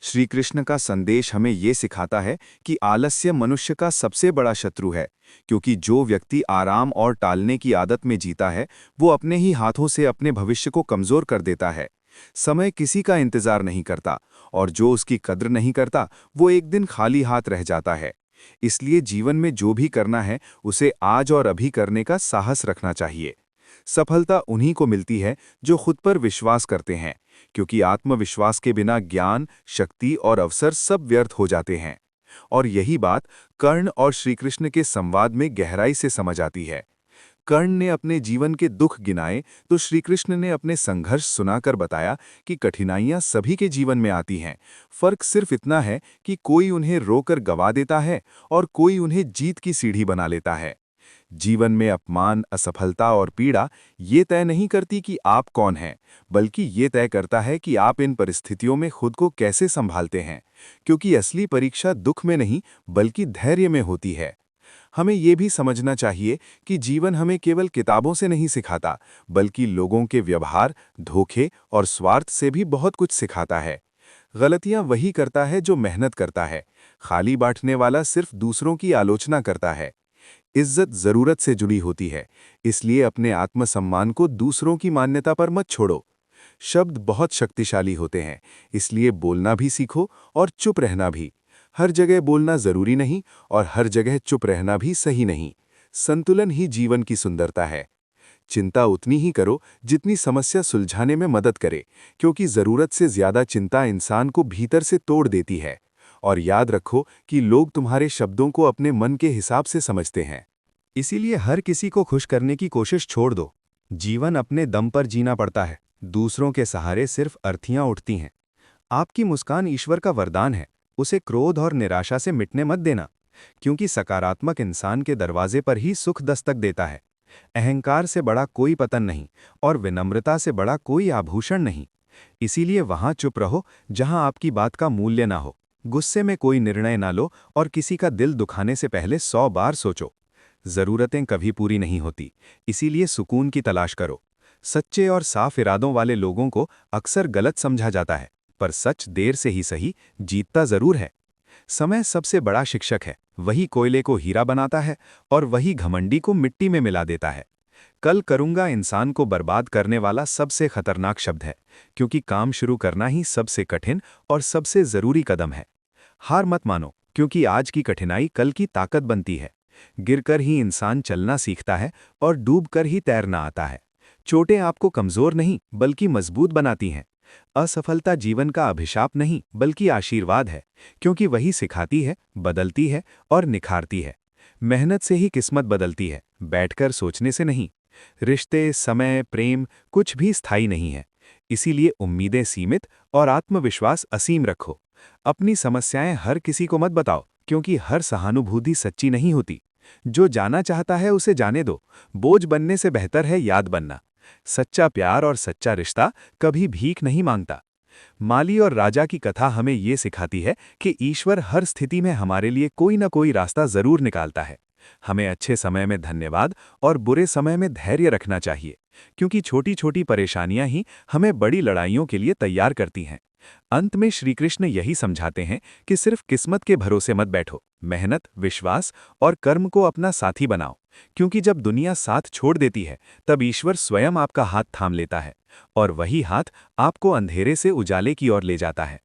श्री कृष्ण का संदेश हमें ये सिखाता है कि आलस्य मनुष्य का सबसे बड़ा शत्रु है, क्योंकि जो व्यक्ति आराम और टालने की आदत में जीता है, वो अपने ही हाथों से अपने भविष्य को कमजोर कर देता है। समय किसी का इंतजार नहीं करता, और जो उसकी कद्र नहीं करता, वो एक दिन खाली हाथ रह जाता है। इसलिए जीवन में जो भी करना है, उसे आज और अभी करने का साहस रखना चाहिए। सफलता उन्हीं को मिलती है जो खुद पर विश्वास करते हैं, क्योंकि आत्मविश्वास के बिना ज्ञान, शक्ति और अवसर सब व्यर्थ हो जाते हैं। और यही बात कर्ण और श्रीकृष्ण के संवाद में गहराई से समझ आती है। कर्ण ने अपने जीवन के दुख गिनाए, तो श्रीकृष्ण ने अपने संघर्ष सुनाकर बताया कि कठिनाइयां सभी के जीवन में आती हैं। फर्क सिर्फ इतना है कि कोई उन्हें रोकर गवा देता है और कोई उन्हें जीत की सीढ़ी बना लेता है। जीवन में अपमान, असफलता और पीड़ा ये तय नहीं करती कि आप कौन हैं, बल्कि ये तय करता है कि आप इन परिस्थितियों में खुद को कैसे संभालते हैं। क्योंकि असली परीक्षा दुख में नहीं, बल्कि धैर्य में होती है। हमें ये भी समझना चाहिए कि जीवन हमें केवल किताबों से नहीं सिखाता, बल्कि लोगों के व्यवहार, धोखे और स्वार्थ से भी बहुत कुछ सिखाता है। गलतियां वही करता है जो मेहनत करता है। खाली बांटने वाला सिर्फ दूसरों की आलोचना करता है। इज्जत जरूरत से जुड़ी होती है, इसलिए अपने आत्मसम्मान को दूसरों की मान्यता पर मत छोड़ो। शब्द बहुत शक्तिशाली होते हैं, इसलिए बोलना भी सीखो और चुप रहना भी। हर जगह बोलना जरूरी नहीं, और हर जगह चुप रहना भी सही नहीं। संतुलन ही जीवन की सुंदरता है। चिंता उतनी ही करो जितनी समस्या सुलझाने में मदद करे, क्योंकि जरूरत से ज्यादा चिंता इंसान को भीतर से तोड़ देती है। और याद रखो कि लोग तुम्हारे शब्दों को अपने मन के हिसाब से समझते हैं। इसीलिए हर किसी को खुश करने की कोशिश छोड़ दो। जीवन अपने दम पर जीना पड़ता है, दूसरों के सहारे सिर्फ अर्थियां उठती हैं। आपकी मुस्कान ईश्वर का वरदान है, उसे क्रोध और निराशा से मिटने मत देना, क्योंकि सकारात्मक इंसान के दरवाजे पर ही सुख दस्तक देता है। अहंकार से बड़ा कोई पतन नहीं, और विनम्रता से बड़ा कोई आभूषण नहीं। इसीलिए वहां चुप रहो जहां आपकी बात का मूल्य ना हो। गुस्से में कोई निर्णय ना लो, और किसी का दिल दुखाने से पहले 100 बार सोचो। जरूरतें कभी पूरी नहीं होती, इसीलिए सुकून की तलाश करो। सच्चे और साफ इरादों वाले लोगों को अक्सर गलत समझा जाता है, पर सच देर से ही सही जीतता जरूर है। समय सबसे बड़ा शिक्षक है, वही कोयले को हीरा बनाता है और वही घमंडी को मिट्टी में मिला देता है। कल करूंगा इंसान को बर्बाद करने वाला सबसे खतरनाक शब्द है, क्योंकि काम शुरू करना ही सबसे कठिन और सबसे जरूरी कदम है। हार मत मानो, क्योंकि आज की कठिनाई कल की ताकत बनती है। गिरकर ही इंसान चलना सीखता है, और डूबकर ही तैरना आता है। चोटें आपको कमजोर नहीं, बल्कि मजबूत बनाती हैं। असफलता जीवन का अभिशाप नहीं, बल्कि आशीर्वाद है, क्योंकि वही सिखाती है, बदलती है और निखारती है। मेहनत से ही किस्मत बदलती है, बैठकर सोचने से नहीं। रिश्ते, समय, प्रेम कुछ भी स्थायी नहीं है। इसीलिए उम्मीदें सीमित और आत्मविश्वास असीम रखो। अपनी समस्याएं हर किसी को मत बताओ, क्योंकि हर सहानुभूति सच्ची नहीं होती। जो जाना चाहता है उसे जाने दो, बोझ बनने से बेहतर है याद बनना। सच्चा प्यार और सच्चा रिश्ता कभी भीख नहीं मांगता। माली और राजा की कथा हमें ये सिखाती है कि ईश्वर हर स्थिति में हमारे लिए कोई ना कोई रास्ता जरूर निकालता है। हमें अच्छे समय में धन्यवाद और बुरे समय में धैर्य रखना चाहिए, क्योंकि छोटी छोटी परेशानियां ही हमें बड़ी लड़ाइयों के लिए तैयार करती हैं। अंत में श्री कृष्ण यही समझाते हैं कि सिर्फ किस्मत के भरोसे मत बैठो, मेहनत, विश्वास और कर्म को अपना साथी बनाओ। क्योंकि जब दुनिया साथ छोड़ देती है, तब ईश्वर स्वयं आपका हाथ थाम लेता है, और वही हाथ आपको अंधेरे से उजाले की ओर ले जाता है।